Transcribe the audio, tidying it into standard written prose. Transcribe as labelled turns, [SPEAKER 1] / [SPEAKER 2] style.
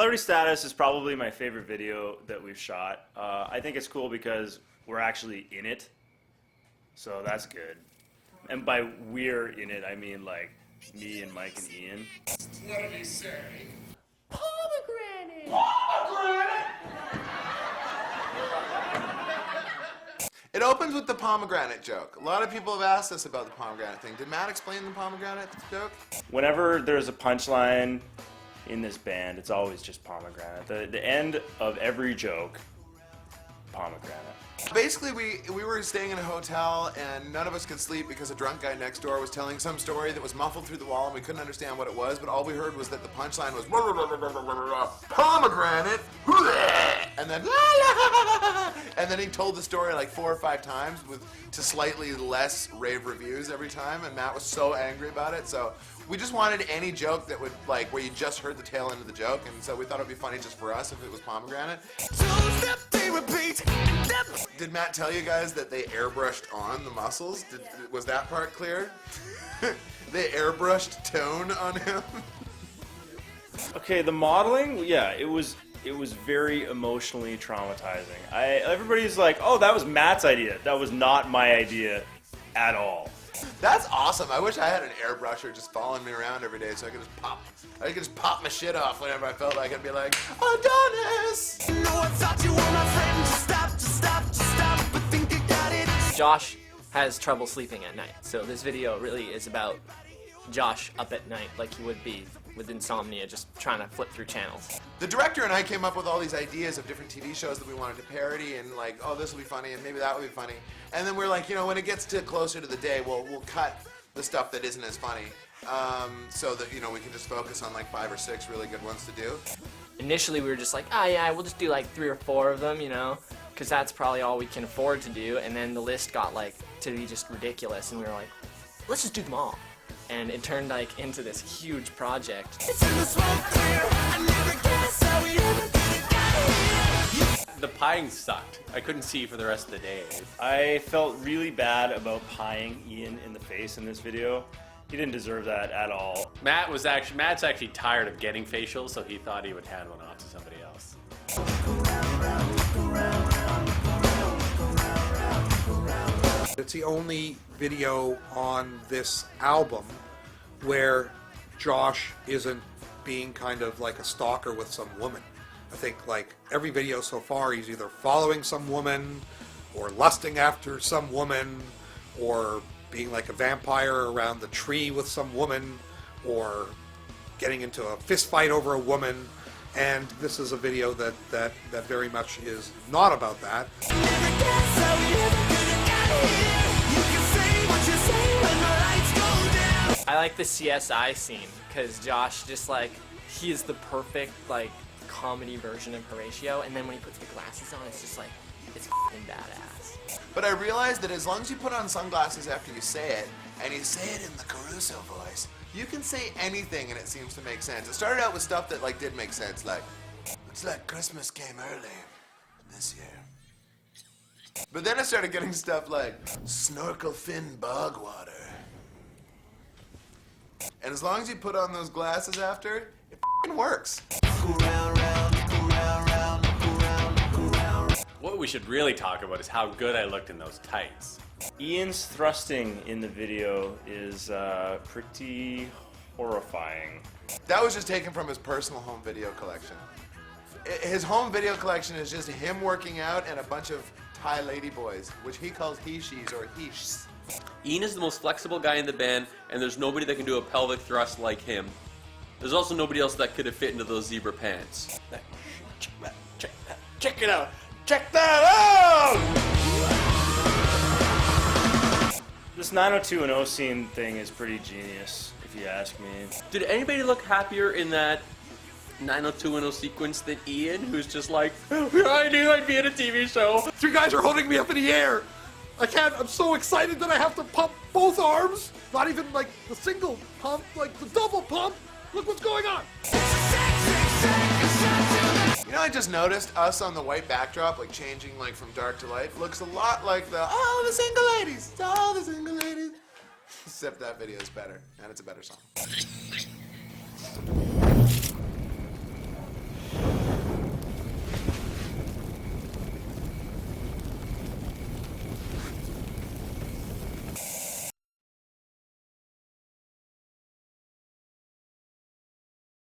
[SPEAKER 1] Celebrity Status is probably my favorite video that we've shot. I think it's cool because we're actually in it, so that's good. And by we're in it, I mean like me and Mike and Ian.
[SPEAKER 2] What did he say?
[SPEAKER 3] Pomegranate!
[SPEAKER 2] Pomegranate!
[SPEAKER 4] It opens with the pomegranate joke. A lot of people have asked us about the pomegranate thing. Did Matt explain the pomegranate joke?
[SPEAKER 1] Whenever there's a punchline in this band, it's always just pomegranate. The end of every joke, pomegranate.
[SPEAKER 4] Basically, we were staying in a hotel and none of us could sleep because a drunk guy next door was telling some story that was muffled through the wall and we couldn't understand what it was, but all we heard was that the punchline was pomegranate, and then and then he told the story like 4 or 5 times to slightly less rave reviews every time, and Matt was so angry about it. So we just wanted any joke that would like where you just heard the tail end of the joke, and so we thought it'd be funny just for us if it was pomegranate. Did Matt tell you guys that they airbrushed on the muscles? Was that part clear? They airbrushed tone on him.
[SPEAKER 1] Okay, the modeling, yeah, it was very emotionally traumatizing. Everybody's like, oh, that was Matt's idea. That was not my idea at all.
[SPEAKER 4] That's awesome. I wish I had an airbrusher just following me around every day so I could just pop my shit off whenever I felt like I'd be like, Adonis!
[SPEAKER 3] No, I thought you were my friend. Just stop, but think you got it. Josh has trouble sleeping at night, so this video really is about Josh up at night like he would be with insomnia, just trying to flip through channels.
[SPEAKER 4] The director and I came up with all these ideas of different TV shows that we wanted to parody and like, oh, this will be funny and maybe that will be funny. And then we're like, you know, when it gets to closer to the day, we'll cut the stuff that isn't as funny so that, you know, we can just focus on like 5 or 6 really good ones to do.
[SPEAKER 3] Initially we were just like, oh yeah, we'll just do like 3 or 4 of them, you know, because that's probably all we can afford to do. And then the list got like to be just ridiculous and we were like, let's just do them all. And it turned like into this huge project.
[SPEAKER 5] The pieing sucked. I couldn't see for the rest of the day.
[SPEAKER 1] I felt really bad about pieing Ian in the face in this video. He didn't deserve that at all.
[SPEAKER 5] Matt's actually tired of getting facials, so he thought he would hand one off to somebody else.
[SPEAKER 6] It's the only video on this album where Josh isn't being kind of like a stalker with some woman. I think like every video so far he's either following some woman or lusting after some woman or being like a vampire around the tree with some woman or getting into a fist fight over a woman. And this is a video that very much is not about that.
[SPEAKER 3] I like the CSI scene because Josh just like, he is the perfect like comedy version of Horatio, and then when he puts the glasses on, it's just like, it's f***ing badass.
[SPEAKER 4] But I realized that as long as you put on sunglasses after you say it, and you say it in the Caruso voice, you can say anything and it seems to make sense. It started out with stuff that like did make sense, like, it's like Christmas came early this year. But then I started getting stuff like, snorkel fin bog water. And as long as you put on those glasses after, it f***ing works.
[SPEAKER 5] What we should really talk about is how good I looked in those tights.
[SPEAKER 1] Ian's thrusting in the video is pretty horrifying.
[SPEAKER 4] That was just taken from his personal home video collection. His home video collection is just him working out and a bunch of Thai lady boys, which he calls he-she's or he-shs.
[SPEAKER 5] Ian is the most flexible guy in the band, and there's nobody that can do a pelvic thrust like him. There's also nobody else that could have fit into those zebra pants.
[SPEAKER 1] Check it out! Check that out! This 90210 scene thing is pretty genius, if you ask me.
[SPEAKER 5] Did anybody look happier in that 90210 sequence than Ian, who's just like, I knew I'd be in a TV show.
[SPEAKER 6] 3 guys are holding me up in the air. I'm so excited that I have to pump both arms. Not even like the single pump, like the double pump. Look what's going on.
[SPEAKER 4] You know, I just noticed us on the white backdrop, like changing like from dark to light, looks a lot like the single ladies, all the single ladies. Except that video is better, and it's a better song.